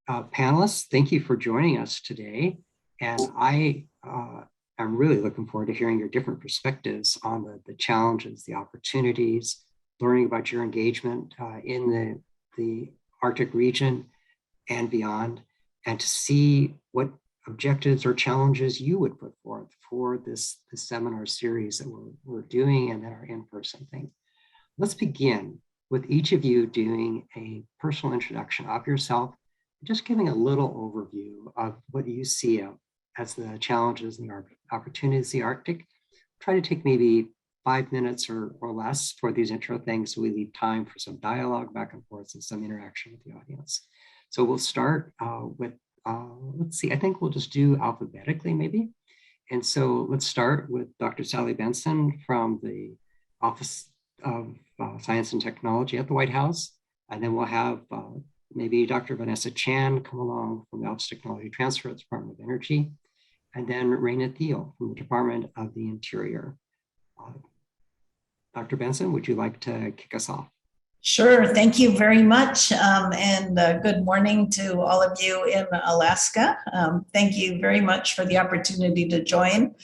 Panelists, thank you for joining us today. And I'm really looking forward to hearing your different perspectives on the challenges, the opportunities, learning about your engagement in the Arctic region and beyond, and to see what objectives or challenges you would put forth for this seminar series that we're doing and then our in-person thing. Let's begin with each of you doing a personal introduction of yourself, just giving a little overview of what you see as the challenges and the opportunities in the Arctic. Try to take maybe 5 minutes or less for these intro things so we leave time for some dialogue back and forth and some interaction with the audience. So we'll start with, let's see, I think we'll just do alphabetically maybe. And so let's start with Dr. Sally Benson from the Office of Science and Technology at the White House. And then we'll have maybe Dr. Vanessa Chan come along from the Office of Technology Transfer at the Department of Energy. And then Raina Thiel from the Department of the Interior. Dr. Benson, would you like to kick us off? Sure. Thank you very much. And good morning to all of you in Alaska. Thank you very much for the opportunity to join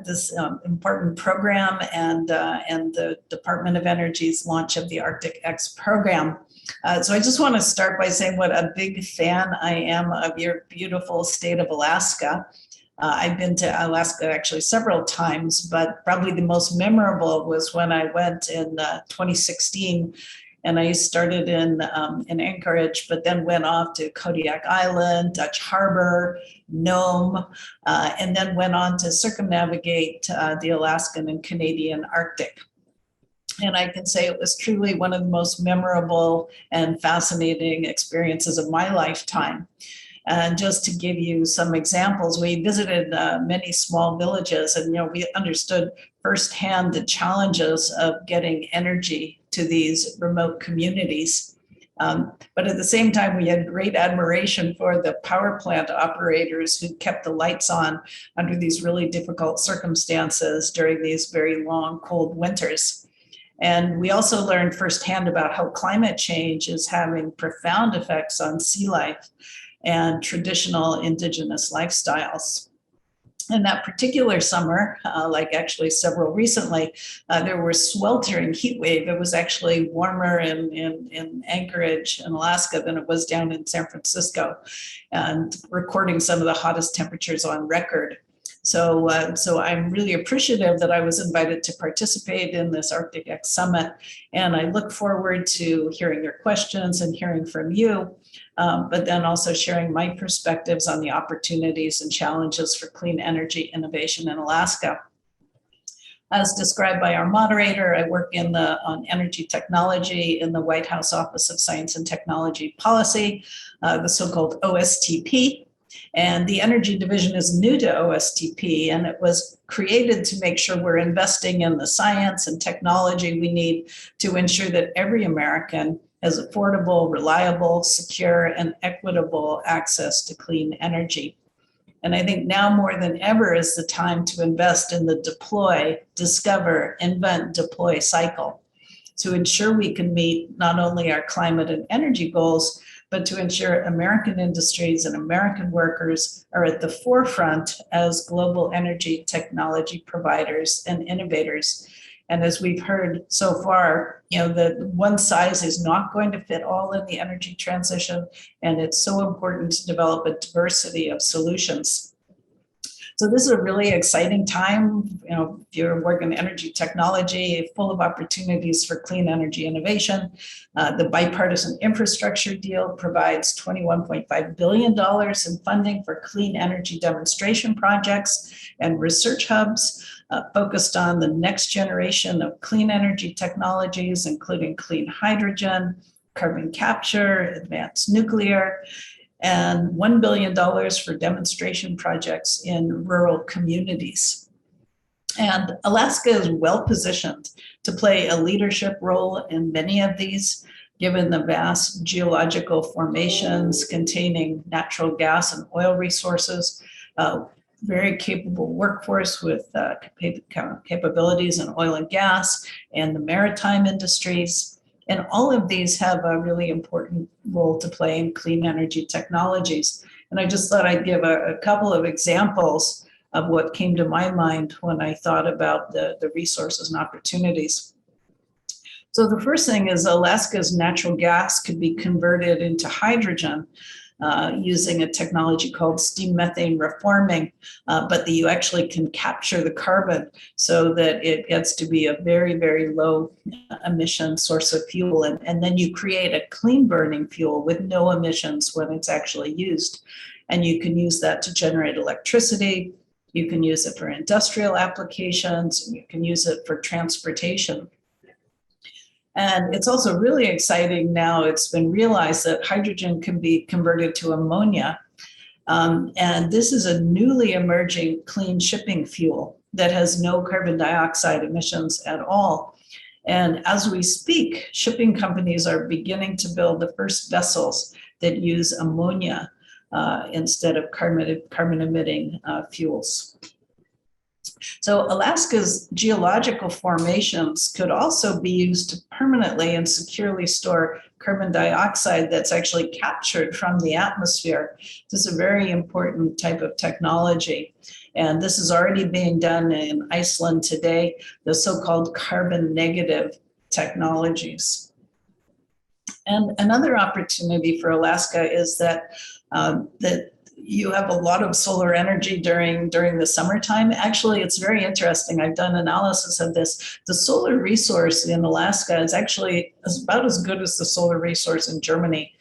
this important program and the Department of Energy's launch of the Arctic X program. So I just want to start by saying what a big fan I am of your beautiful state of Alaska. I've been to Alaska actually several times, but probably the most memorable was when I went in 2016, and I started in Anchorage, but then went off to Kodiak Island, Dutch Harbor, Nome, and then went on to circumnavigate the Alaskan and Canadian Arctic. And I can say it was truly one of the most memorable and fascinating experiences of my lifetime. And just to give you some examples, we visited many small villages, and we understood firsthand the challenges of getting energy to these remote communities. But at the same time, we had great admiration for the power plant operators who kept the lights on under these really difficult circumstances during these very long, cold winters. And we also learned firsthand about how climate change is having profound effects on sea life and traditional indigenous lifestyles. And that particular summer, like actually several recently, there was sweltering heat wave. It was actually warmer in Anchorage in Alaska than it was down in San Francisco, and recording some of the hottest temperatures on record. So I'm really appreciative that I was invited to participate in this Arctic X Summit, and I look forward to hearing your questions and hearing from you, but then also sharing my perspectives on the opportunities and challenges for clean energy innovation in Alaska. As described by our moderator, I work on energy technology in the White House Office of Science and Technology Policy, the so-called OSTP. And the energy division is new to OSTP, and it was created to make sure we're investing in the science and technology we need to ensure that every American has affordable, reliable, secure, and equitable access to clean energy. And I think now more than ever is the time to invest in the deploy, discover, invent, deploy cycle to ensure we can meet not only our climate and energy goals, but to ensure American industries and American workers are at the forefront as global energy technology providers and innovators. And as we've heard so far, that one size is not going to fit all in the energy transition, and it's so important to develop a diversity of solutions. So this is a really exciting time. If you're working in energy technology, full of opportunities for clean energy innovation. The bipartisan infrastructure deal provides $21.5 billion in funding for clean energy demonstration projects and research hubs focused on the next generation of clean energy technologies, including clean hydrogen, carbon capture, advanced nuclear, and $1 billion for demonstration projects in rural communities. And Alaska is well positioned to play a leadership role in many of these, given the vast geological formations containing natural gas and oil resources, very capable workforce with capabilities in oil and gas and the maritime industries, And all of these have a really important role to play in clean energy technologies. And I just thought I'd give a couple of examples of what came to my mind when I thought about the resources and opportunities. So the first thing is Alaska's natural gas could be converted into hydrogen using a technology called steam methane reforming, but that you actually can capture the carbon so that it gets to be a very, very low emission source of fuel. And then you create a clean burning fuel with no emissions when it's actually used. And you can use that to generate electricity. You can use it for industrial applications. You can use it for transportation. And it's also really exciting now. It's been realized that hydrogen can be converted to ammonia. And this is a newly emerging clean shipping fuel that has no carbon dioxide emissions at all. And as we speak, shipping companies are beginning to build the first vessels that use ammonia instead of carbon emitting fuels. So Alaska's geological formations could also be used to permanently and securely store carbon dioxide that's actually captured from the atmosphere. This is a very important type of technology. And this is already being done in Iceland today, the so-called carbon negative technologies. And another opportunity for Alaska is that you have a lot of solar energy during the summertime. Actually, it's very interesting. I've done analysis of this. The solar resource in Alaska is actually about as good as the solar resource in Germany,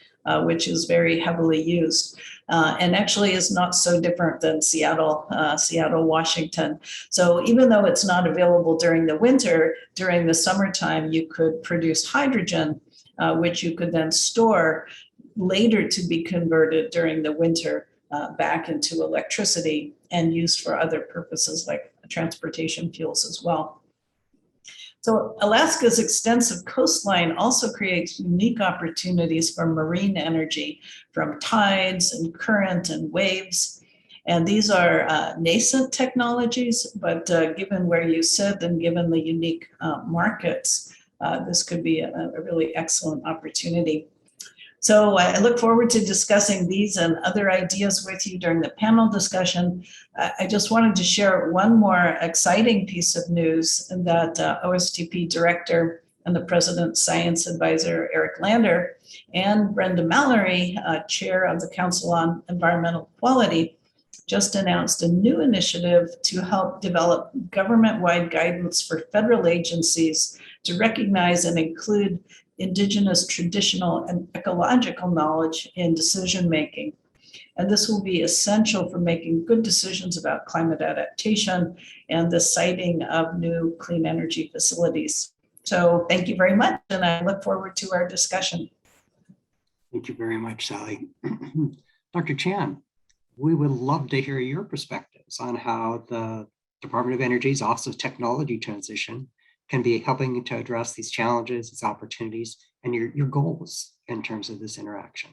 which is very heavily used. And actually is not so different than Seattle, Washington. So even though it's not available during the winter, during the summertime, you could produce hydrogen, which you could then store later to be converted during the winter back into electricity and used for other purposes like transportation fuels as well. So Alaska's extensive coastline also creates unique opportunities for marine energy from tides and current and waves. And these are nascent technologies, but given where you sit and given the unique markets, this could be a really excellent opportunity. So I look forward to discussing these and other ideas with you during the panel discussion. I just wanted to share one more exciting piece of news that OSTP Director and the President's Science Advisor, Eric Lander, and Brenda Mallory, Chair of the Council on Environmental Quality, just announced a new initiative to help develop government-wide guidance for federal agencies to recognize and include Indigenous, traditional, and ecological knowledge in decision-making. And this will be essential for making good decisions about climate adaptation and the siting of new clean energy facilities. So thank you very much, and I look forward to our discussion. Thank you very much, Sally. Dr. Chan, we would love to hear your perspectives on how the Department of Energy's Office of Technology Transition can be helping to address these challenges, these opportunities, and your goals in terms of this interaction.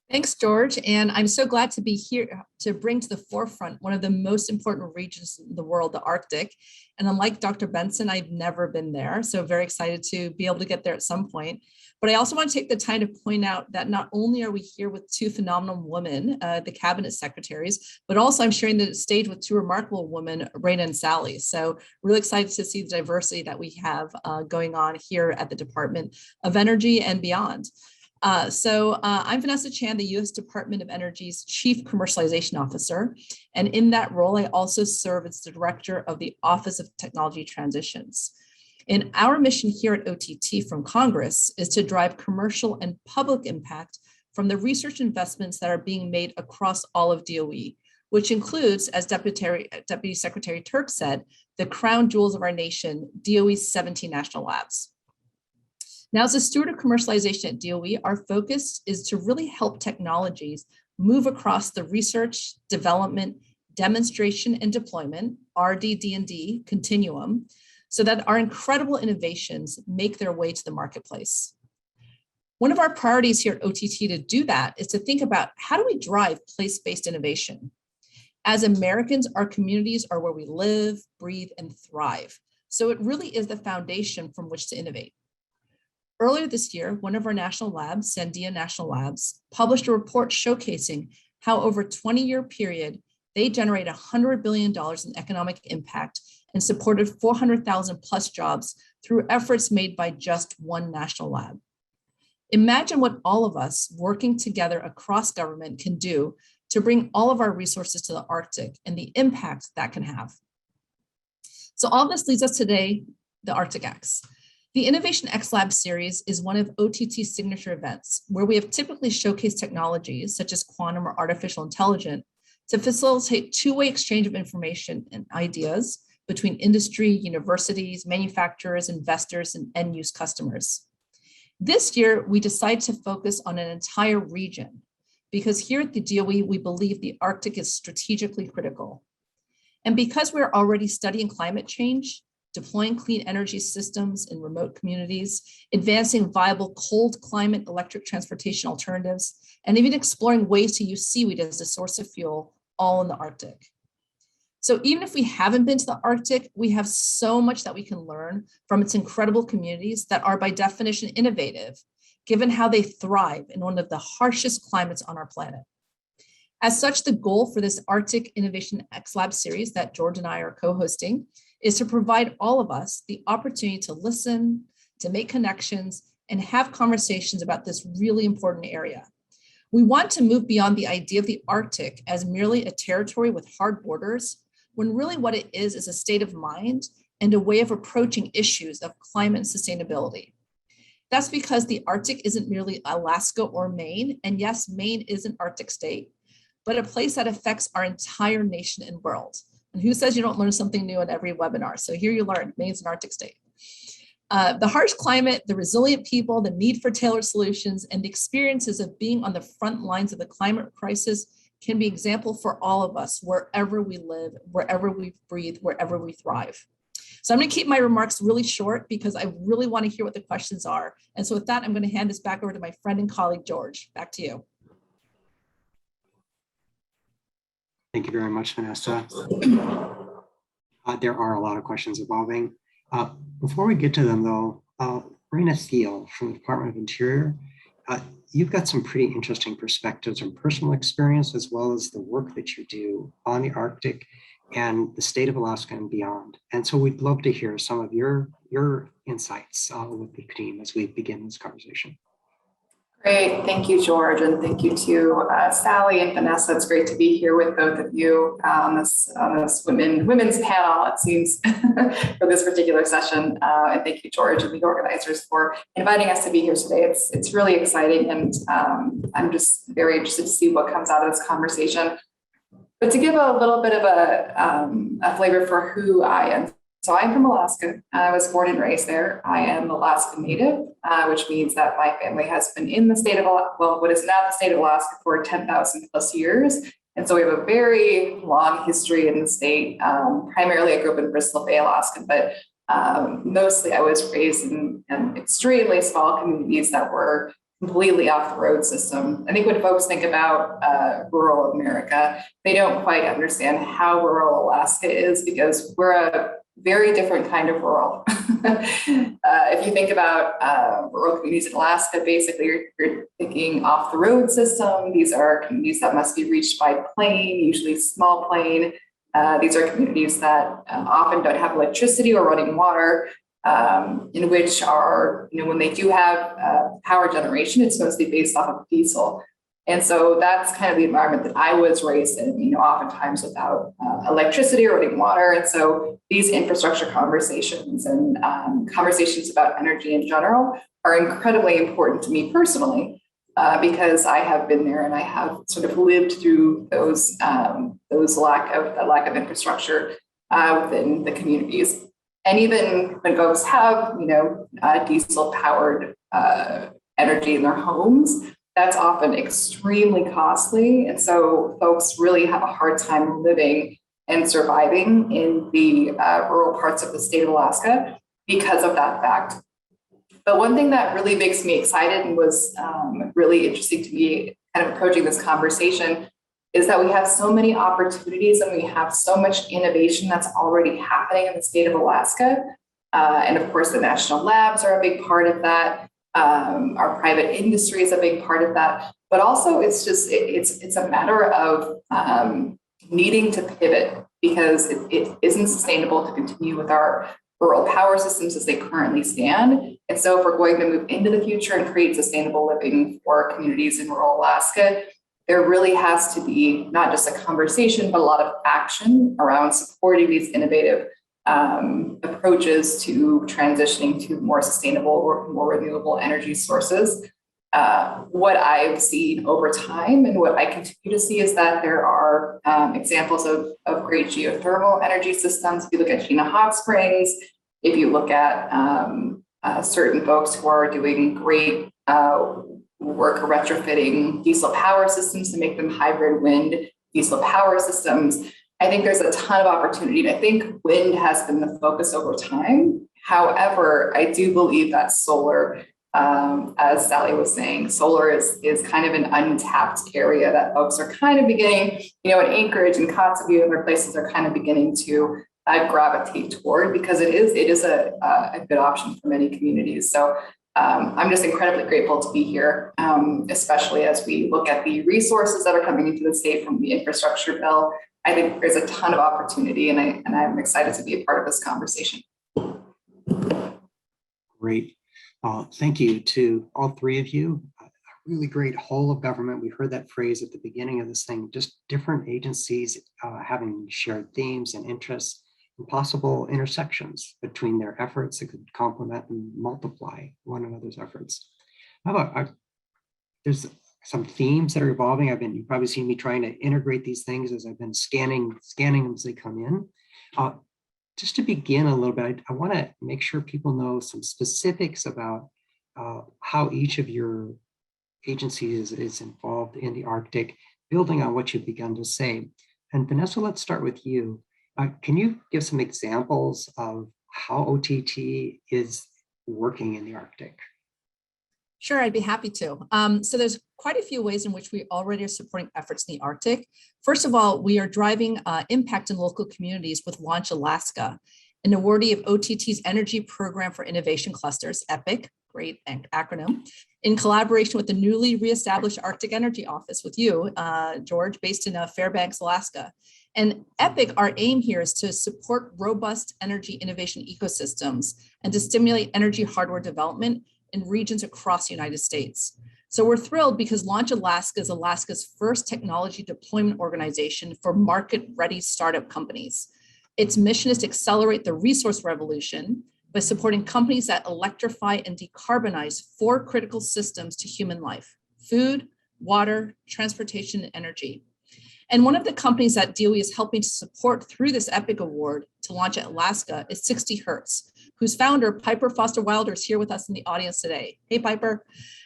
Thanks, George. And I'm so glad to be here to bring to the forefront one of the most important regions in the world, the Arctic. And unlike Dr. Benson, I've never been there. So very excited to be able to get there at some point. But I also want to take the time to point out that not only are we here with two phenomenal women, the cabinet secretaries, but also I'm sharing the stage with two remarkable women, Raina and Sally. So really excited to see the diversity that we have going on here at the Department of Energy and beyond. I'm Vanessa Chan, the U.S. Department of Energy's Chief Commercialization Officer. And in that role, I also serve as the Director of the Office of Technology Transitions. And our mission here at OTT from Congress is to drive commercial and public impact from the research investments that are being made across all of DOE, which includes, as Deputy Secretary Turk said, the crown jewels of our nation, DOE's 17 national labs. Now, as a steward of commercialization at DOE, our focus is to really help technologies move across the research, development, demonstration, and deployment, RD&D continuum, so that our incredible innovations make their way to the marketplace. One of our priorities here at OTT to do that is to think about how do we drive place-based innovation? As Americans, our communities are where we live, breathe, and thrive. So it really is the foundation from which to innovate. Earlier this year, one of our national labs, Sandia National Labs, published a report showcasing how over a 20-year period, they generated $100 billion in economic impact and supported 400,000 plus jobs through efforts made by just one national lab. Imagine what all of us working together across government can do to bring all of our resources to the Arctic and the impact that can have. So all this leads us today, the Arctic X. The Innovation X Lab series is one of OTT's signature events where we have typically showcased technologies such as quantum or artificial intelligence to facilitate two-way exchange of information and ideas between industry, universities, manufacturers, investors, and end-use customers. This year, we decided to focus on an entire region because here at the DOE, we believe the Arctic is strategically critical. And because we're already studying climate change, deploying clean energy systems in remote communities, advancing viable cold climate electric transportation alternatives, and even exploring ways to use seaweed as a source of fuel, all in the Arctic. So even if we haven't been to the Arctic, we have so much that we can learn from its incredible communities that are by definition innovative, given how they thrive in one of the harshest climates on our planet. As such, the goal for this Arctic Innovation X Lab series that George and I are co-hosting is to provide all of us the opportunity to listen, to make connections, and have conversations about this really important area. We want to move beyond the idea of the Arctic as merely a territory with hard borders, when really what it is a state of mind and a way of approaching issues of climate and sustainability. That's because the Arctic isn't merely Alaska or Maine, and yes, Maine is an Arctic state, but a place that affects our entire nation and world. And who says you don't learn something new in every webinar? So here you learn, Maine's an Arctic state. The harsh climate, the resilient people, the need for tailored solutions, and the experiences of being on the front lines of the climate crisis can be example for all of us, wherever we live, wherever we breathe, wherever we thrive. So I'm going to keep my remarks really short because I really want to hear what the questions are. And so with that, I'm going to hand this back over to my friend and colleague, George. Back to you. Thank you very much, Vanessa. There are a lot of questions evolving. Before we get to them though, Rena Thiel from the Department of Interior, you've got some pretty interesting perspectives and personal experience, as well as the work that you do on the Arctic and the state of Alaska and beyond. And so we'd love to hear some of your insights with the team as we begin this conversation. Great, thank you, George, and thank you to Sally and Vanessa. It's great to be here with both of you on this women's panel, it seems, for this particular session. And thank you, George, and the organizers for inviting us to be here today. It's really exciting, and I'm just very interested to see what comes out of this conversation. But to give a little bit of a flavor for who I am. So I'm from Alaska. I was born and raised there. I am Alaska Native, which means that my family has been in the state of, well, what is now the state of Alaska for 10,000 plus years. And so we have a very long history in the state. Primarily, I grew up in Bristol Bay, Alaska, but mostly I was raised in extremely small communities that were completely off the road system. I think when folks think about rural America, they don't quite understand how rural Alaska is, because we're a very different kind of rural. If you think about rural communities in Alaska, basically you're thinking off the road system. These are communities that must be reached by plane, usually small plane. These are communities that often don't have electricity or running water, in which are, when they do have power generation, it's supposed to be based off of diesel. And so that's kind of the environment that I was raised in, oftentimes without electricity or running water. And so these infrastructure conversations and conversations about energy in general are incredibly important to me personally, because I have been there and I have sort of lived through those lack of infrastructure within the communities. And even when folks have, diesel powered energy in their homes, that's often extremely costly. And so folks really have a hard time living and surviving in the rural parts of the state of Alaska because of that fact. But one thing that really makes me excited and was really interesting to me kind of approaching this conversation is that we have so many opportunities and we have so much innovation that's already happening in the state of Alaska. And of course, the national labs are a big part of that. Our private industry is a big part of that, but also it's a matter of needing to pivot because it isn't sustainable to continue with our rural power systems as they currently stand. And so if we're going to move into the future and create sustainable living for communities in rural Alaska, there really has to be not just a conversation, but a lot of action around supporting these innovative approaches to transitioning to more sustainable or more renewable energy sources. What I've seen over time and what I continue to see is that there are examples of great geothermal energy systems. If you look at Gina Hot Springs, if you look at certain folks who are doing great work retrofitting diesel power systems to make them hybrid wind diesel power systems, I think there's a ton of opportunity. I think wind has been the focus over time. However, I do believe that solar, as Sally was saying, solar is kind of an untapped area that folks are kind of beginning, in Anchorage and Kotzebue and other places are kind of beginning to gravitate toward because it is a good option for many communities. So I'm just incredibly grateful to be here, especially as we look at the resources that are coming into the state from the infrastructure bill. I think there's a ton of opportunity, and I'm excited to be a part of this conversation. Great. Thank you to all three of you. A really great whole of government. We heard that phrase at the beginning of this thing, just different agencies having shared themes and interests and possible intersections between their efforts that could complement and multiply one another's efforts. How about, there's some themes that are evolving. You've probably seen me trying to integrate these things as I've been scanning them as they come in. Just to begin a little bit, I want to make sure people know some specifics about how each of your agencies is involved in the Arctic, building on what you've begun to say. And Vanessa, let's start with you. Can you give some examples of how OTT is working in the Arctic? Sure, I'd be happy to. So there's quite a few ways in which we already are supporting efforts in the Arctic. First of all, we are driving impact in local communities with Launch Alaska, an awardee of OTT's Energy Program for Innovation Clusters, EPIC, great acronym, in collaboration with the newly reestablished Arctic Energy Office with you, George, based in Fairbanks, Alaska. And EPIC, our aim here is to support robust energy innovation ecosystems and to stimulate energy hardware development in regions across the United States. So we're thrilled because Launch Alaska is Alaska's first technology deployment organization for market-ready startup companies. Its mission is to accelerate the resource revolution by supporting companies that electrify and decarbonize 4 critical systems to human life: food, water, transportation, and energy. And one of the companies that DOE is helping to support through this EPIC award to launch at Alaska is 60 Hertz, whose founder, Piper Foster Wilder, is here with us in the audience today. Hey, Piper.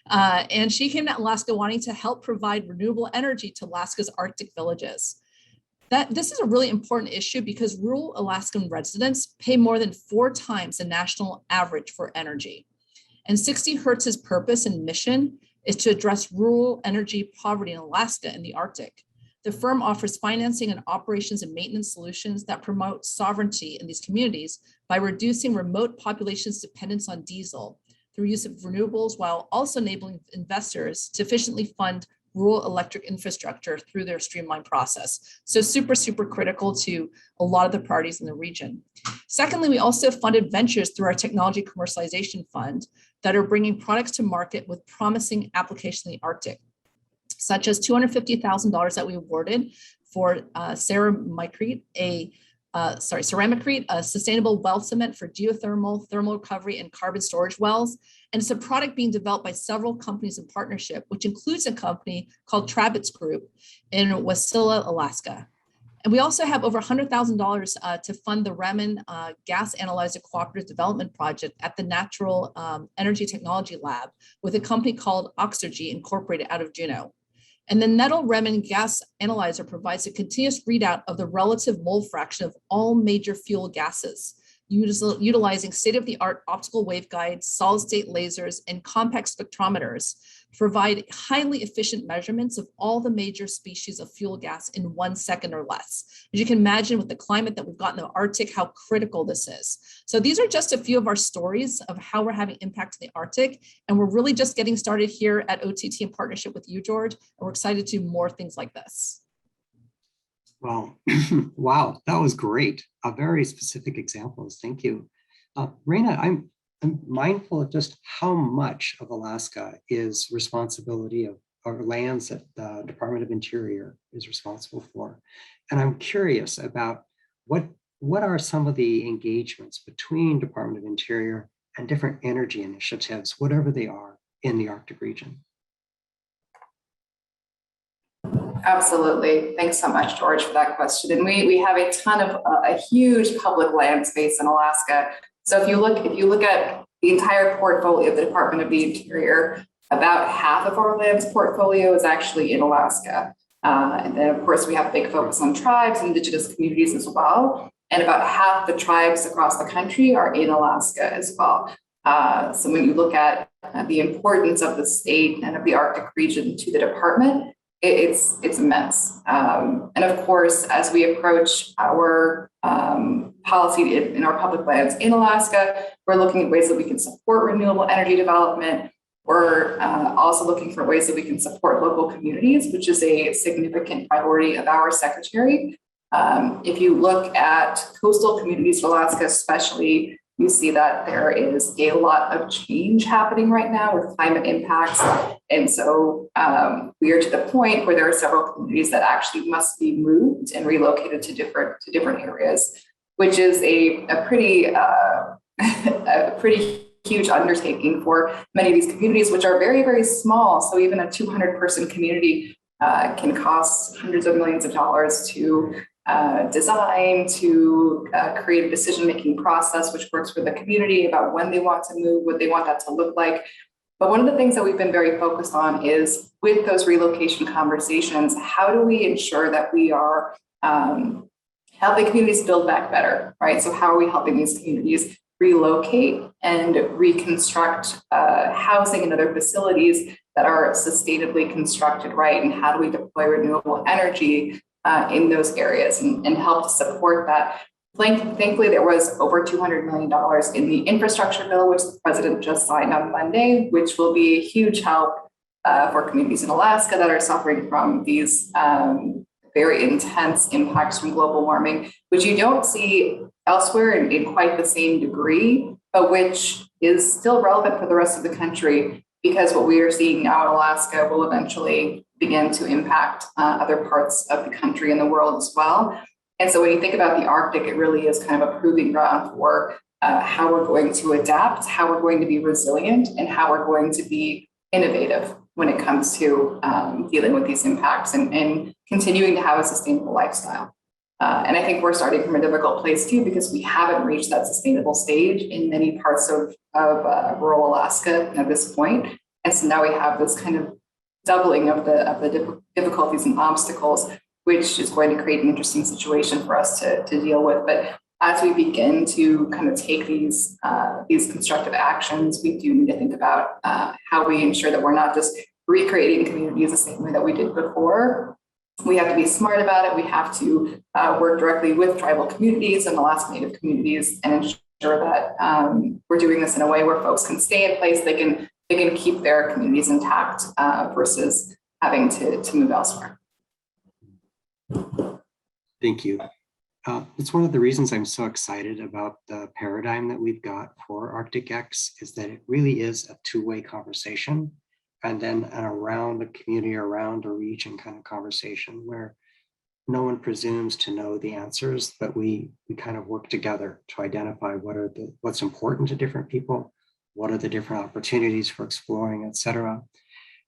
And she came to Alaska wanting to help provide renewable energy to Alaska's Arctic villages. This is a really important issue because rural Alaskan residents pay more than 4 times the national average for energy. And 60 Hertz's purpose and mission is to address rural energy poverty in Alaska and the Arctic. The firm offers financing and operations and maintenance solutions that promote sovereignty in these communities by reducing remote populations' dependence on diesel through use of renewables, while also enabling investors to efficiently fund rural electric infrastructure through their streamlined process. So super, super critical to a lot of the parties in the region. Secondly, we also funded ventures through our technology commercialization fund that are bringing products to market with promising applications in the Arctic, such as $250,000 that we awarded for Ceramicrete, a sustainable well cement for geothermal, thermal recovery, and carbon storage wells. And it's a product being developed by several companies in partnership, which includes a company called Trabitz Group in Wasilla, Alaska. And we also have over $100,000 to fund the Raman Gas Analyzer Cooperative Development Project at the Natural Energy Technology Lab with a company called Oxergy Incorporated out of Juneau. And the Nettle Raman Gas Analyzer provides a continuous readout of the relative mole fraction of all major fuel gases utilizing state-of-the-art optical waveguides, solid-state lasers, and compact spectrometers to provide highly efficient measurements of all the major species of fuel gas in 1 second or less. As you can imagine, with the climate that we've got in the Arctic, how critical this is. So these are just a few of our stories of how we're having impact in the Arctic, and we're really just getting started here at OTT in partnership with you, George, and we're excited to do more things like this. Well, wow, that was great. Very specific examples. Thank you. Raina, I'm mindful of just how much of Alaska is responsibility of our lands that the Department of Interior is responsible for. And I'm curious about what are some of the engagements between Department of Interior and different energy initiatives, whatever they are, in the Arctic region? Absolutely. Thanks so much, George, for that question. And we have a ton of a huge public land space in Alaska. So if you look at the entire portfolio of the Department of the Interior, about half of our land's portfolio is actually in Alaska. And then, of course, we have a big focus on tribes and indigenous communities as well. And about half the tribes across the country are in Alaska as well. So when you look at the importance of the state and of the Arctic region to the department, it's immense. And of course, as we approach our policy in our public lands in Alaska, we're looking at ways that we can support renewable energy development. We're also looking for ways that we can support local communities, which is a significant priority of our secretary. If you look at coastal communities in Alaska, especially, you see that there is a lot of change happening right now with climate impacts. And so we are to the point where there are several communities that actually must be moved and relocated to different areas, which is a pretty huge undertaking for many of these communities, which are very, very small. So even a 200-person community can cost hundreds of millions of dollars to design, to create a decision-making process which works for the community about when they want to move, what they want that to look like. But one of the things that we've been very focused on is, with those relocation conversations, how do we ensure that we are helping communities build back better, right? So how are we helping these communities relocate and reconstruct housing and other facilities that are sustainably constructed, right? And how do we deploy renewable energy in those areas and help support that? Thankfully, there was over $200 million in the infrastructure bill, which the president just signed on Monday, which will be a huge help for communities in Alaska that are suffering from these very intense impacts from global warming, which you don't see elsewhere in quite the same degree, but which is still relevant for the rest of the country, because what we are seeing now in Alaska will eventually begin to impact other parts of the country and the world as well. And so when you think about the Arctic, it really is kind of a proving ground for how we're going to adapt, how we're going to be resilient, and how we're going to be innovative when it comes to dealing with these impacts and continuing to have a sustainable lifestyle. And I think we're starting from a difficult place too, because we haven't reached that sustainable stage in many parts of rural Alaska at this point. And so now we have this kind of doubling of the difficulties and obstacles, which is going to create an interesting situation for us to deal with. But as we begin to kind of take these constructive actions, we do need to think about how we ensure that we're not just recreating communities the same way that we did before. We have to be smart about it. We have to work directly with tribal communities and Alaska Native communities and ensure that we're doing this in a way where folks can stay in place, they can keep their communities intact versus having to move elsewhere. Thank you. It's one of the reasons I'm so excited about the paradigm that we've got for Arctic X, is that it really is a two-way conversation, and then an around a community, around a region kind of conversation where no one presumes to know the answers, but we kind of work together to identify what's important to different people, what are the different opportunities for exploring, et cetera.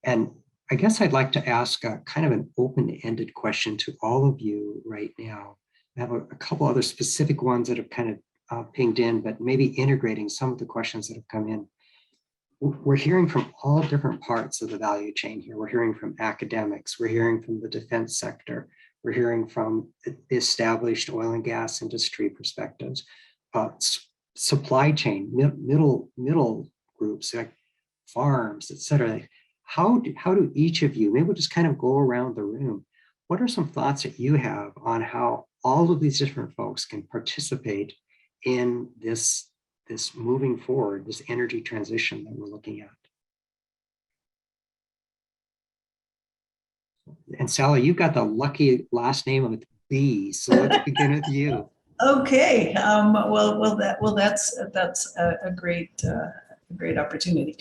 And I guess I'd like to ask a kind of an open-ended question to all of you right now. I have a couple other specific ones that have kind of pinged in, but maybe integrating some of the questions that have come in. We're hearing from all different parts of the value chain here. We're hearing from academics, we're hearing from the defense sector, we're hearing from the established oil and gas industry perspectives, supply chain, middle groups like farms, et cetera. Like, how do each of you, maybe we'll just kind of go around the room. What are some thoughts that you have on how all of these different folks can participate in this moving forward, this energy transition that we're looking at? And Sally, you've got the lucky last name of B, so let's begin with you. Okay. That's a great opportunity.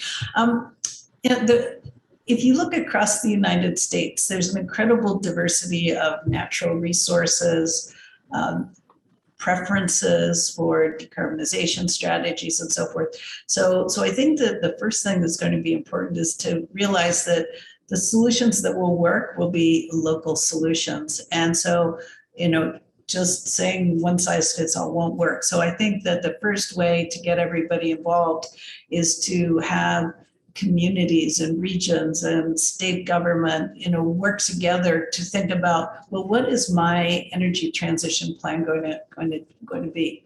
If you look across the United States, there's an incredible diversity of natural resources, preferences for decarbonization strategies, and so forth. So I think that the first thing that's going to be important is to realize that the solutions that will work will be local solutions. And so, just saying one size fits all won't work. So I think that the first way to get everybody involved is to have communities and regions and state government, work together to think about, well, what is my energy transition plan going to be?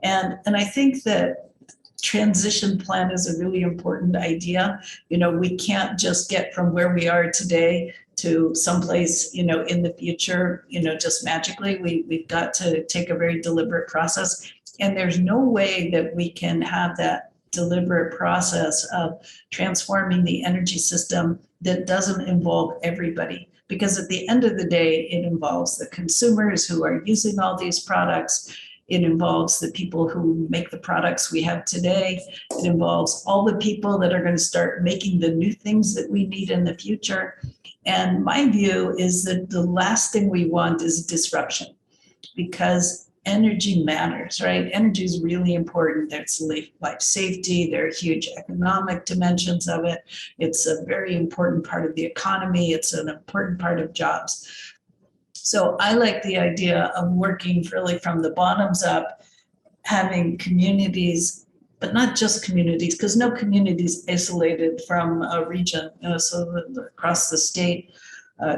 And I think that transition plan is a really important idea. We can't just get from where we are today to someplace, in the future, just magically. We've got to take a very deliberate process. And there's no way that we can have that deliberate process of transforming the energy system that doesn't involve everybody. Because at the end of the day, it involves the consumers who are using all these products. It involves the people who make the products we have today. It involves all the people that are going to start making the new things that we need in the future. And my view is that the last thing we want is disruption, because energy matters, right? Energy is really important. There's life safety. There are huge economic dimensions of it. It's a very important part of the economy. It's an important part of jobs. So I like the idea of working really from the bottoms up, having communities, but not just communities, because no community is isolated from a region, so across the state,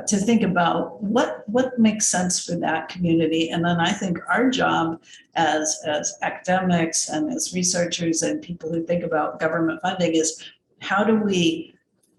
to think about what makes sense for that community. And then I think our job as academics and as researchers and people who think about government funding is, how do we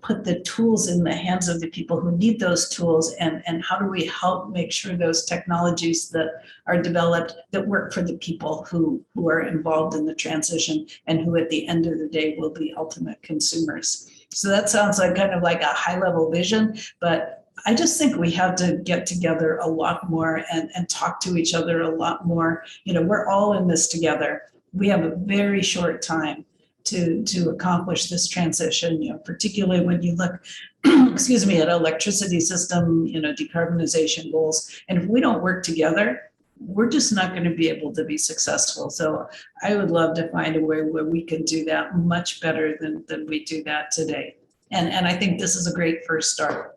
put the tools in the hands of the people who need those tools, and how do we help make sure those technologies that are developed that work for the people who are involved in the transition and who at the end of the day will be ultimate consumers. So that sounds like kind of like a high level vision, but I just think we have to get together a lot more and talk to each other a lot more. We're all in this together. We have a very short time to accomplish this transition, particularly when you look, excuse me, at electricity system, decarbonization goals. And if we don't work together, we're just not going to be able to be successful. So I would love to find a way where we can do that much better than we do that today. And I think this is a great first start.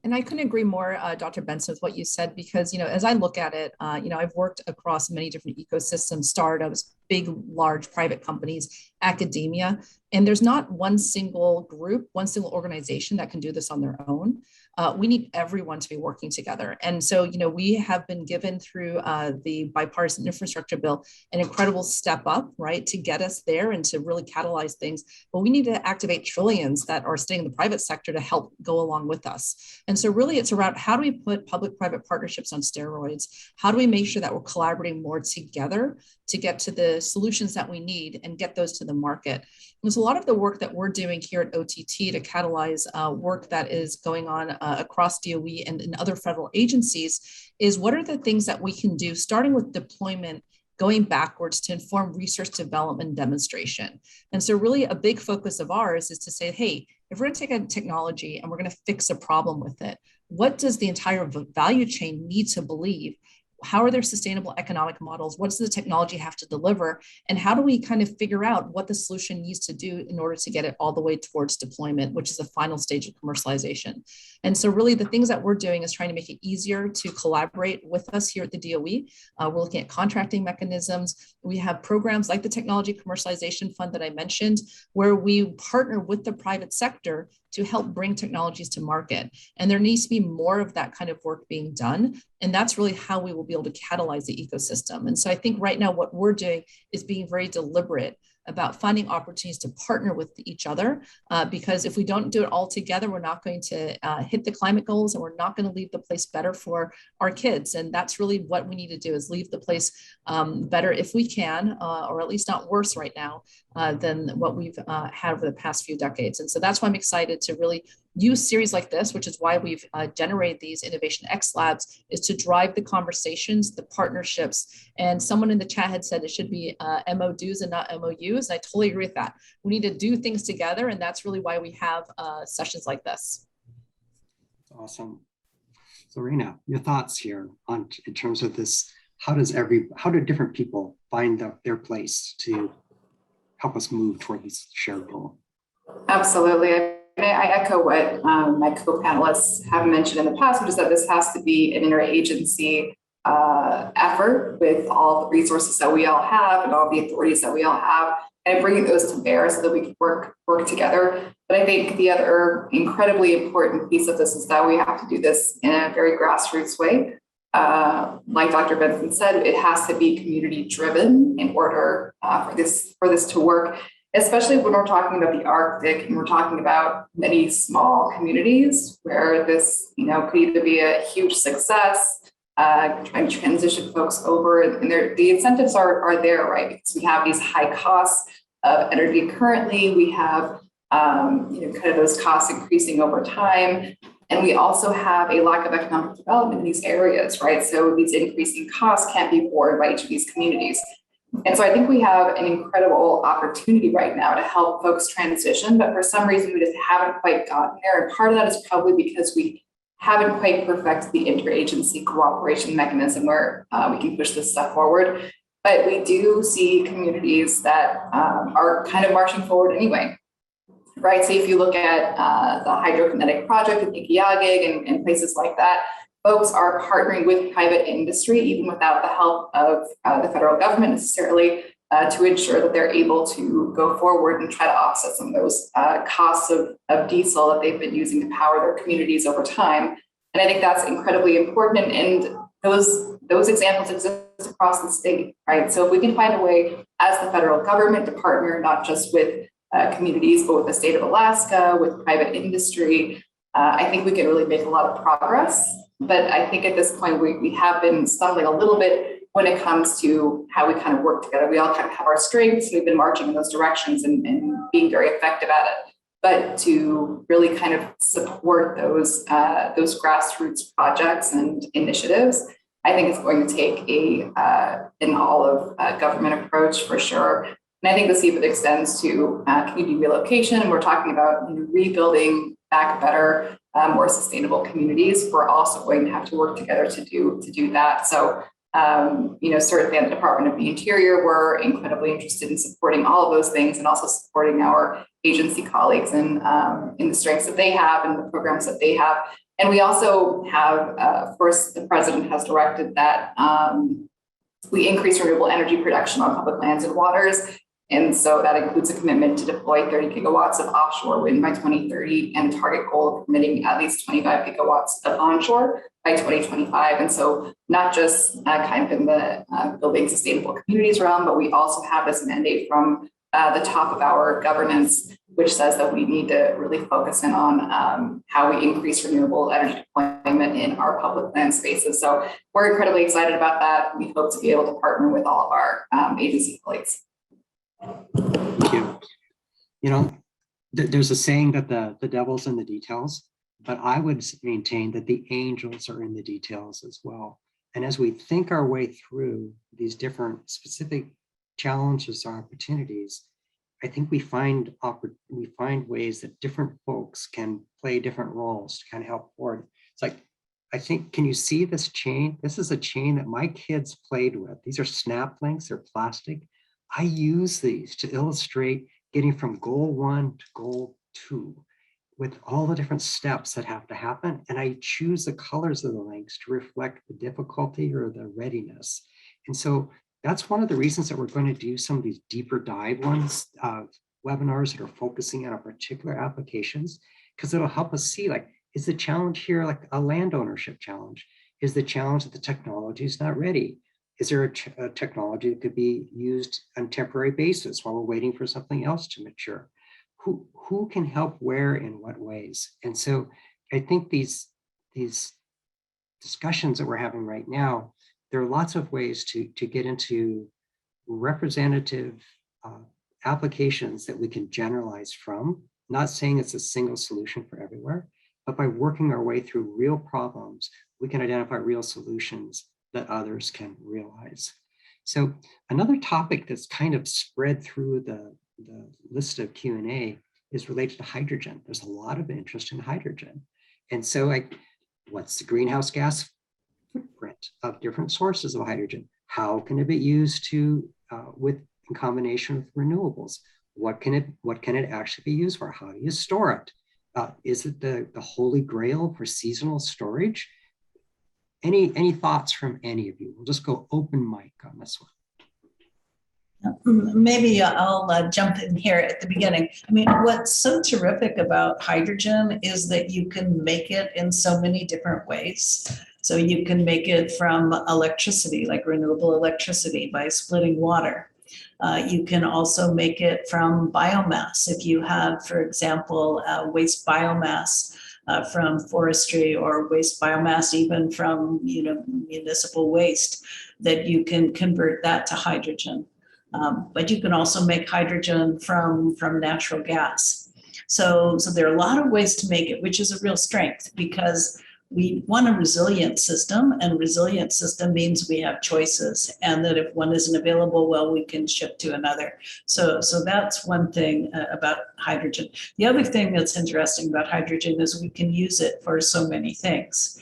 And I couldn't agree more, Dr. Benson, with what you said, because, as I look at it, I've worked across many different ecosystems, startups, big, large private companies, academia, and there's not one single group, one single organization that can do this on their own. We need everyone to be working together. And so, we have been given through the bipartisan infrastructure bill an incredible step up, right, to get us there and to really catalyze things. But we need to activate trillions that are staying in the private sector to help go along with us. And so really it's around, how do we put public-private partnerships on steroids? How do we make sure that we're collaborating more together to get to the solutions that we need and get those to the market? There's a lot of the work that we're doing here at OTT to catalyze work that is going on across DOE and in other federal agencies is, what are the things that we can do, starting with deployment, going backwards to inform research development and demonstration. And so really a big focus of ours is to say, hey, if we're going to take a technology and we're going to fix a problem with it, what does the entire value chain need to believe? How are their sustainable economic models? What does the technology have to deliver? And how do we kind of figure out what the solution needs to do in order to get it all the way towards deployment, which is the final stage of commercialization? And so really the things that we're doing is trying to make it easier to collaborate with us here at the DOE. We're looking at contracting mechanisms. We have programs like the Technology Commercialization Fund that I mentioned, where we partner with the private sector to help bring technologies to market. And there needs to be more of that kind of work being done. And that's really how we will be able to catalyze the ecosystem. And so I think right now what we're doing is being very deliberate about finding opportunities to partner with each other, because if we don't do it all together, we're not going to hit the climate goals, and we're not going to leave the place better for our kids. And that's really what we need to do, is leave the place better if we can, or at least not worse right now than what we've had over the past few decades. And so that's why I'm excited to really use series like this, which is why we've generated these Innovation X Labs, is to drive the conversations, the partnerships. And someone in the chat had said it should be MODs and not MOUs. And I totally agree with that. We need to do things together. And that's really why we have sessions like this. Awesome. So Rena, your thoughts here on in terms of this, how do different people find their place to help us move toward this shared goal? Absolutely. I echo what my co-panelists have mentioned in the past, which is that this has to be an interagency effort with all the resources that we all have and all the authorities that we all have, and bringing those to bear so that we can work together. But I think the other incredibly important piece of this is that we have to do this in a very grassroots way. Like Dr. Benson said, it has to be community driven in order for this to work, especially when we're talking about the Arctic and we're talking about many small communities where this, could either be a huge success, trying to transition folks over, and the incentives are there, right? Because we have these high costs of energy currently, we have, kind of those costs increasing over time. And we also have a lack of economic development in these areas, right? So these increasing costs can't be borne by each of these communities. And so I think we have an incredible opportunity right now to help folks transition, but for some reason we just haven't quite gotten there. And part of that is probably because we haven't quite perfected the interagency cooperation mechanism where we can push this stuff forward. But we do see communities that are kind of marching forward anyway. Right. So if you look at the hydrokinetic project in Ikiagig and places like that, folks are partnering with private industry, even without the help of the federal government necessarily, to ensure that they're able to go forward and try to offset some of those costs of diesel that they've been using to power their communities over time. And I think that's incredibly important. And those examples exist across the state, right? So if we can find a way as the federal government to partner, not just with communities, but with the state of Alaska, with private industry, I think we can really make a lot of progress. But I think at this point, we have been stumbling a little bit when it comes to how we kind of work together. We all kind of have our strengths. We've been marching in those directions and being very effective at it. But to really kind of support those grassroots projects and initiatives, I think it's going to take an all of government approach for sure. And I think this even extends to community relocation. And we're talking about rebuilding back better, more sustainable communities. We're also going to have to work together to do that. So, certainly at the Department of the Interior, we're incredibly interested in supporting all of those things and also supporting our agency colleagues in the strengths that they have and the programs that they have. And we also have, of course, the president has directed that we increase renewable energy production on public lands and waters. And so that includes a commitment to deploy 30 gigawatts of offshore wind by 2030 and a target goal of permitting at least 25 gigawatts of onshore by 2025. And so not just kind of in the building sustainable communities realm, but we also have this mandate from the top of our governance, which says that we need to really focus in on how we increase renewable energy deployment in our public land spaces. So we're incredibly excited about that. We hope to be able to partner with all of our agency colleagues. Thank you. There's a saying that the devil's in the details, but I would maintain that the angels are in the details as well. And as we think our way through these different specific challenges or opportunities, I think we find ways that different folks can play different roles to kind of help forward. It's like, I think, can you see this chain? This is a chain that my kids played with. These are snap links, they're plastic. I use these to illustrate getting from goal 1 to goal 2 with all the different steps that have to happen. And I choose the colors of the links to reflect the difficulty or the readiness. And so that's one of the reasons that we're going to do some of these deeper dive ones, webinars that are focusing on particular applications, because it'll help us see, like, is the challenge here like a land ownership challenge? Is the challenge that the technology is not ready? Is there a technology that could be used on a temporary basis while we're waiting for something else to mature? Who can help where in what ways? And so I think these discussions that we're having right now, there are lots of ways to get into representative applications that we can generalize from, not saying it's a single solution for everywhere, but by working our way through real problems, we can identify real solutions that others can realize. So another topic that's kind of spread through the list of Q&A is related to hydrogen. There's a lot of interest in hydrogen. And so, like, what's the greenhouse gas footprint of different sources of hydrogen? How can it be used to in combination with renewables? What can it actually be used for? How do you store it? Is it the holy grail for seasonal storage? Any thoughts from any of you? We'll just go open mic on this one. Maybe I'll jump in here at the beginning. I mean, what's so terrific about hydrogen is that you can make it in so many different ways. So you can make it from electricity, like renewable electricity, by splitting water. You can also make it from biomass. If you have, for example, waste biomass from forestry, or waste biomass even from municipal waste, that you can convert that to hydrogen. But you can also make hydrogen from natural gas. So there are a lot of ways to make it, which is a real strength, because we want a resilient system, and a resilient system means we have choices, and that if one isn't available, well, we can shift to another. So that's one thing about hydrogen. The other thing that's interesting about hydrogen is we can use it for so many things.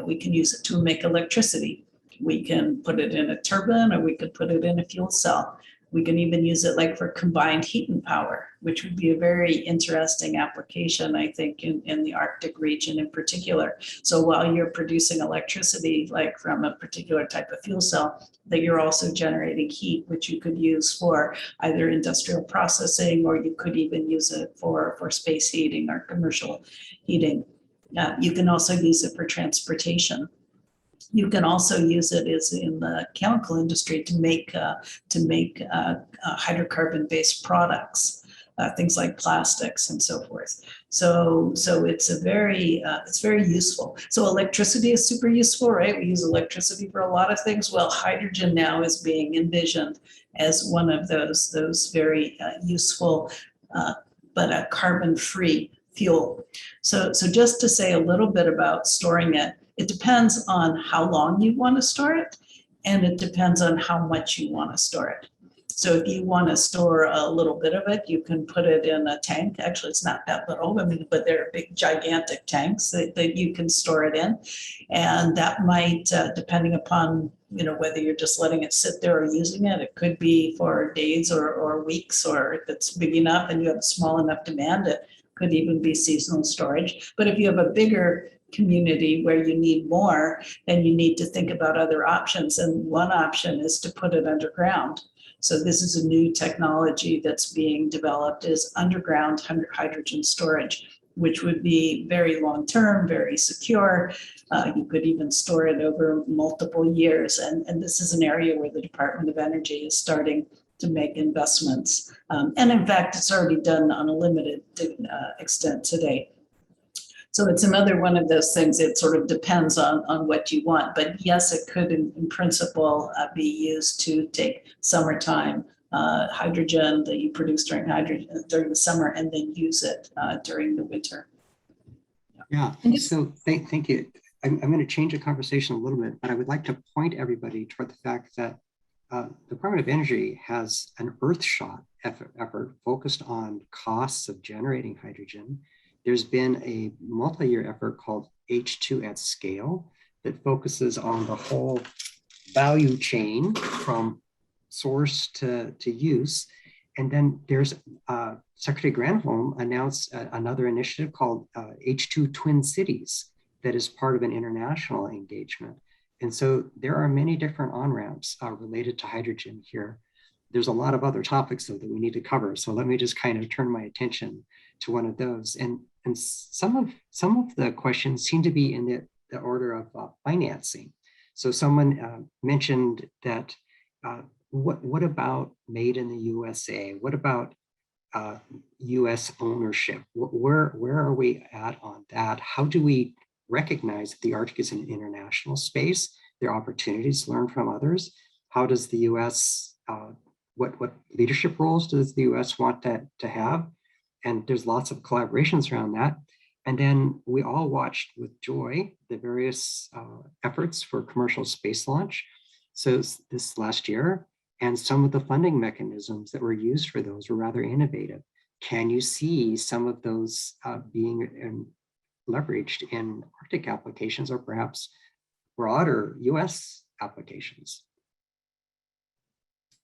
We can use it to make electricity. We can put it in a turbine, or we could put it in a fuel cell. We can even use it like for combined heat and power, which would be a very interesting application, I think, in the Arctic region in particular. So while you're producing electricity, like from a particular type of fuel cell, that you're also generating heat, which you could use for either industrial processing, or you could even use it for space heating or commercial heating. You can also use it for transportation. You can also use it as in the chemical industry to make hydrocarbon-based products, things like plastics and so forth. So it's very useful. So electricity is super useful, right? We use electricity for a lot of things. Well, hydrogen now is being envisioned as one of those very useful but a carbon-free fuel. So just to say a little bit about storing it. It depends on how long you want to store it, and it depends on how much you want to store it. So if you want to store a little bit of it, you can put it in a tank. Actually, it's not that little, but they're big, gigantic tanks that you can store it in. And that might, depending upon whether you're just letting it sit there or using it, it could be for days or weeks, or if it's big enough and you have a small enough demand, it could even be seasonal storage. But if you have a bigger community where you need more, then you need to think about other options. And one option is to put it underground. So this is a new technology that's being developed, is underground hydrogen storage, which would be very long-term, very secure. You could even store it over multiple years. And this is an area where the Department of Energy is starting to make investments. And in fact, it's already done on a limited extent today. So it's another one of those things. It sort of depends on what you want. But yes, it could, in principle, be used to take summertime hydrogen that you produce during the summer, and then use it during the winter. Yeah. So thank you. I'm going to change the conversation a little bit, but I would like to point everybody toward the fact that the Department of Energy has an Earthshot effort focused on costs of generating hydrogen. There's been a multi-year effort called H2 at Scale that focuses on the whole value chain from source to use. And then there's Secretary Granholm announced another initiative called H2 Twin Cities that is part of an international engagement. And so there are many different on-ramps related to hydrogen here. There's a lot of other topics though that we need to cover. So let me just kind of turn my attention to one of those. And some of the questions seem to be in the order of financing. So someone mentioned that what about made in the USA? What about U.S. ownership? Where are we at on that? How do we recognize that the Arctic is an international space? There are opportunities to learn from others. How does the U.S. What leadership roles does the U.S. want to have? And there's lots of collaborations around that. And then we all watched with joy the various efforts for commercial space launch. So this last year, and some of the funding mechanisms that were used for those were rather innovative. Can you see some of those being leveraged in Arctic applications or perhaps broader US applications?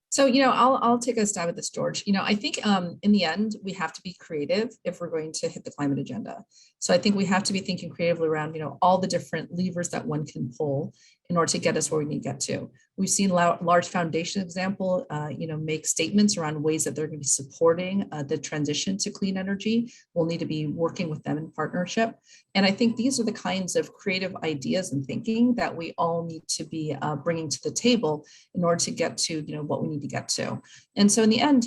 So, I'll take a stab at this, George. I think in the end, we have to be creative if we're going to hit the climate agenda. So I think we have to be thinking creatively around, all the different levers that one can pull in order to get us where we need to get to. We've seen large foundation example, make statements around ways that they're going to be supporting the transition to clean energy. We'll need to be working with them in partnership. And I think these are the kinds of creative ideas and thinking that we all need to be bringing to the table in order to get to, what we need to get to. And so in the end,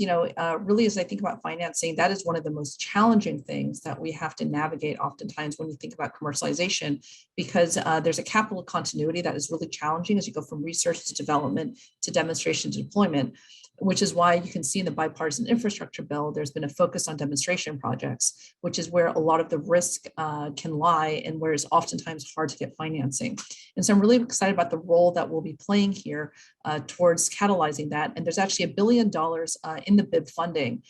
really, as I think about financing, that is one of the most challenging things that we have to navigate oftentimes when you think about commercialization, because there's a capital continuity that is really challenging as you go from research to development to demonstration to deployment, which is why you can see in the bipartisan infrastructure bill, there's been a focus on demonstration projects, which is where a lot of the risk can lie and where it's oftentimes hard to get financing. And so I'm really excited about the role that we'll be playing here towards catalyzing that. And there's actually $1 billion in the BIB funding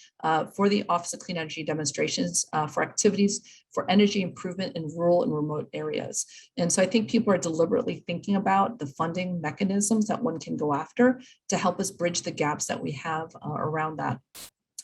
for the Office of Clean Energy demonstrations for activities for energy improvement in rural and remote areas. And so I think people are deliberately thinking about the funding mechanisms that one can go after to help us bridge the gaps that we have around that.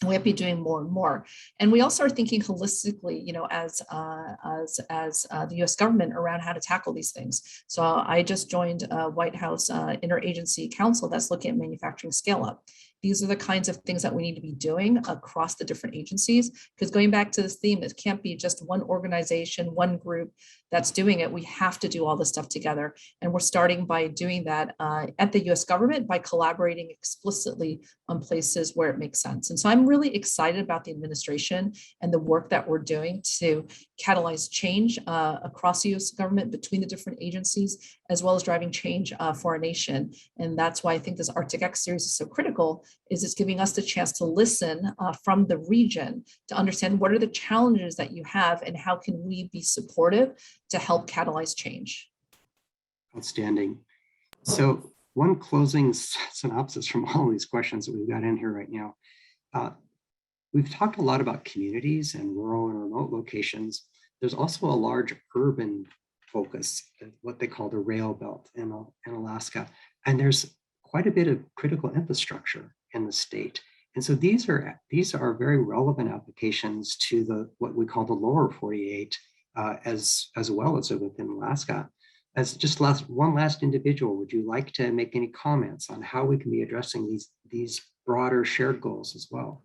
We have to be doing more and more. And we also are thinking holistically, as the U.S. government around how to tackle these things. So I just joined a White House Interagency Council that's looking at manufacturing scale up. These are the kinds of things that we need to be doing across the different agencies, because going back to this theme, it can't be just one organization, one group that's doing it. We have to do all this stuff together. And we're starting by doing that at the US government by collaborating explicitly on places where it makes sense. And so I'm really excited about the administration and the work that we're doing to catalyze change across the US government between the different agencies, as well as driving change for our nation. And that's why I think this Arctic X series is so critical, is it's giving us the chance to listen from the region to understand what are the challenges that you have and how can we be supportive to help catalyze change. Outstanding. So one closing synopsis from all these questions that we've got in here right now. We've talked a lot about communities and rural and remote locations. There's also a large urban focus, what they call the rail belt in Alaska. And there's quite a bit of critical infrastructure in the state. And so these are very relevant applications to what we call the lower 48, as well as within Alaska. As just one last individual, would you like to make any comments on how we can be addressing these broader shared goals as well?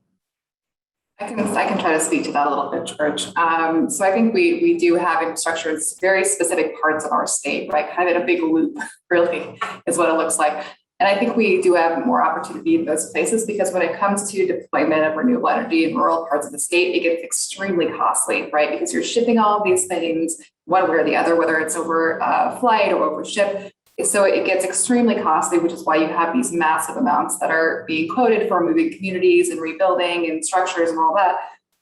I can try to speak to that a little bit, George. So I think we do have infrastructure in very specific parts of our state, right? Kind of in a big loop, really, is what it looks like. And I think we do have more opportunity in those places, because when it comes to deployment of renewable energy in rural parts of the state, it gets extremely costly, right? Because you're shipping all of these things one way or the other, whether it's over flight or over ship. So it gets extremely costly, which is why you have these massive amounts that are being quoted for moving communities and rebuilding and structures and all that.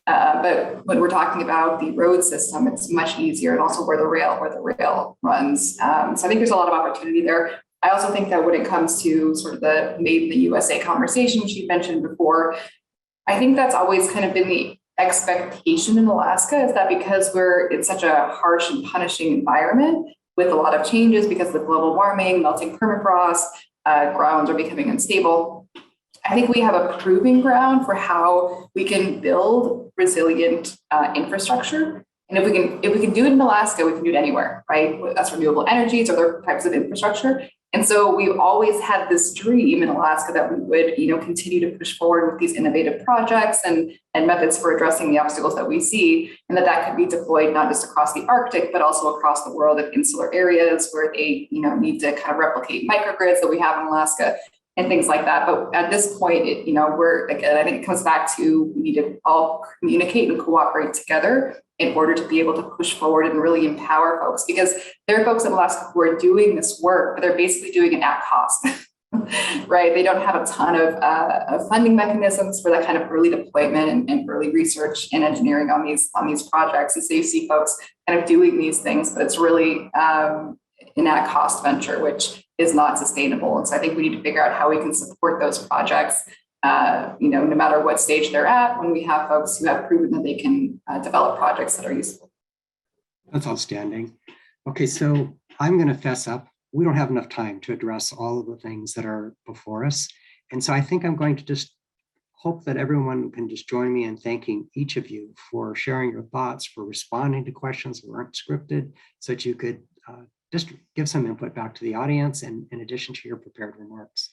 But when we're talking about the road system, it's much easier, and also where the rail runs. So I think there's a lot of opportunity there. I also think that when it comes to sort of the made in the USA conversation, which you mentioned before, I think that's always kind of been the expectation in Alaska, is that because we're in such a harsh and punishing environment with a lot of changes because of the global warming, melting permafrost, grounds are becoming unstable. I think we have a proving ground for how we can build resilient infrastructure. And if we can do it in Alaska, we can do it anywhere, right? That's renewable energies or other types of infrastructure. And so we always had this dream in Alaska that we would, continue to push forward with these innovative projects and methods for addressing the obstacles that we see, and that could be deployed not just across the Arctic, but also across the world in insular areas where they, need to kind of replicate microgrids that we have in Alaska and things like that. But at this point, I think it comes back to we need to all communicate and cooperate together in order to be able to push forward and really empower folks, because there are folks in Alaska who are doing this work, but they're basically doing it at cost, right? They don't have a ton of funding mechanisms for that kind of early deployment and early research and engineering on these projects. And so you see folks kind of doing these things, but it's really an at cost venture, which is not sustainable. And so I think we need to figure out how we can support those projects, no matter what stage they're at, when we have folks who have proven that they can develop projects that are useful. That's outstanding. Okay, so I'm going to fess up. We don't have enough time to address all of the things that are before us. And so I think I'm going to just hope that everyone can just join me in thanking each of you for sharing your thoughts, for responding to questions that weren't scripted, so that you could just give some input back to the audience in addition to your prepared remarks.